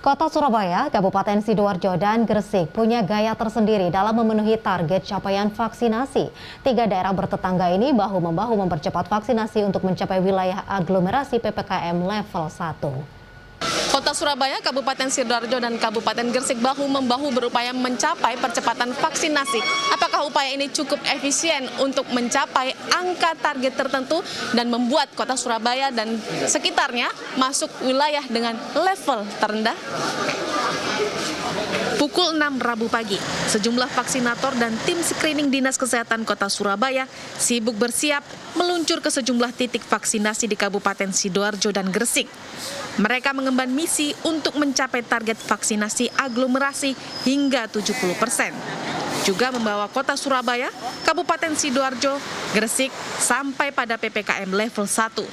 Kota Surabaya, Kabupaten Sidoarjo, dan Gresik punya gaya tersendiri dalam memenuhi target capaian vaksinasi. Tiga daerah bertetangga ini bahu-membahu mempercepat vaksinasi untuk mencapai wilayah aglomerasi PPKM level 1. Kota Surabaya, Kabupaten Sidoarjo, dan Kabupaten Gresik bahu-membahu berupaya mencapai percepatan vaksinasi. Apakah upaya ini cukup efisien untuk mencapai angka target tertentu dan membuat Kota Surabaya dan sekitarnya masuk wilayah dengan level terendah? Pukul 6 Rabu pagi, sejumlah vaksinator dan tim screening Dinas Kesehatan Kota Surabaya sibuk bersiap meluncur ke sejumlah titik vaksinasi di Kabupaten Sidoarjo dan Gresik. Mereka mengemban misi untuk mencapai target vaksinasi aglomerasi hingga 70%. Juga membawa Kota Surabaya, Kabupaten Sidoarjo, Gresik sampai pada PPKM level 1.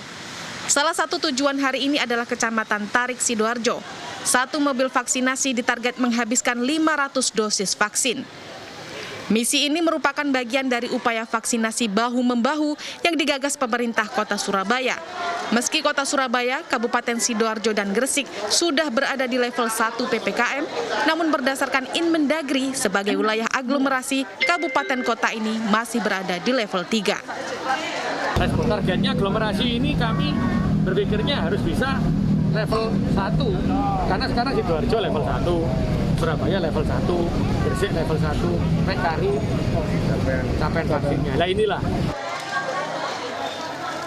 Salah satu tujuan hari ini adalah Kecamatan Tarik Sidoarjo. Satu mobil vaksinasi ditarget menghabiskan 500 dosis vaksin. Misi ini merupakan bagian dari upaya vaksinasi bahu-membahu yang digagas pemerintah Kota Surabaya. Meski Kota Surabaya, Kabupaten Sidoarjo, dan Gresik sudah berada di level 1 PPKM, namun berdasarkan Inmendagri sebagai wilayah aglomerasi, kabupaten kota ini masih berada di level 3. Targetnya aglomerasi ini kami berpikirnya harus bisa level 1, karena sekarang Sidoarjo level 1, Surabaya level 1, Gresik level 1, Pekari capaian vaksinnya. Nah inilah.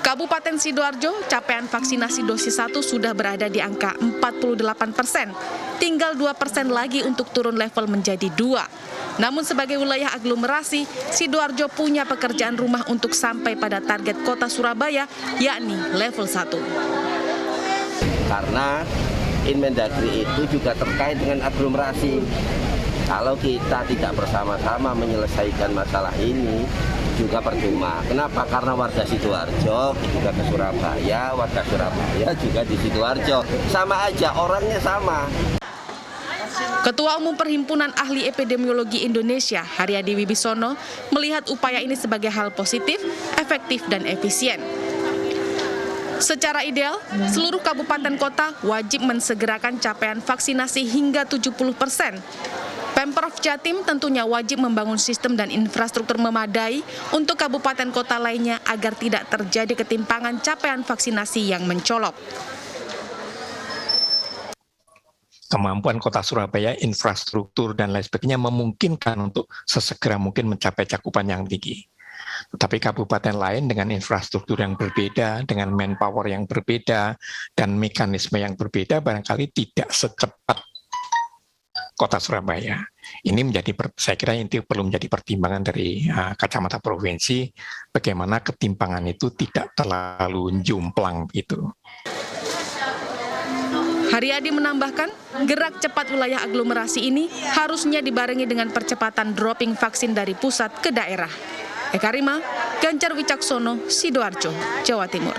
Kabupaten Sidoarjo, capaian vaksinasi dosis 1 sudah berada di angka 48%. Tinggal 2% lagi untuk turun level menjadi 2. Namun sebagai wilayah aglomerasi, Sidoarjo punya pekerjaan rumah untuk sampai pada target Kota Surabaya, yakni level 1. Karena Inmendagri itu juga terkait dengan aglomerasi. Kalau kita tidak bersama-sama menyelesaikan masalah ini, juga percuma. Kenapa? Karena warga Sidoarjo juga ke Surabaya, warga Surabaya juga di Sidoarjo. Sama aja, orangnya sama. Ketua Umum Perhimpunan Ahli Epidemiologi Indonesia, Haryadi Wibisono, melihat upaya ini sebagai hal positif, efektif, dan efisien. Secara ideal, seluruh kabupaten kota wajib mensegerakan capaian vaksinasi hingga 70%. Pemprov Jatim tentunya wajib membangun sistem dan infrastruktur memadai untuk kabupaten kota lainnya agar tidak terjadi ketimpangan capaian vaksinasi yang mencolok. Kemampuan Kota Surabaya, infrastruktur, dan lain sebagainya memungkinkan untuk sesegera mungkin mencapai cakupan yang tinggi. Tetapi kabupaten lain dengan infrastruktur yang berbeda, dengan manpower yang berbeda, dan mekanisme yang berbeda barangkali tidak secepat Kota Surabaya. Ini saya kira itu perlu menjadi pertimbangan dari kacamata provinsi, bagaimana ketimpangan itu tidak terlalu jomplang itu. Haryadi menambahkan, gerak cepat wilayah aglomerasi ini harusnya dibarengi dengan percepatan dropping vaksin dari pusat ke daerah. Eka Rima, Ganjar Wicaksono, Sidoarjo, Jawa Timur.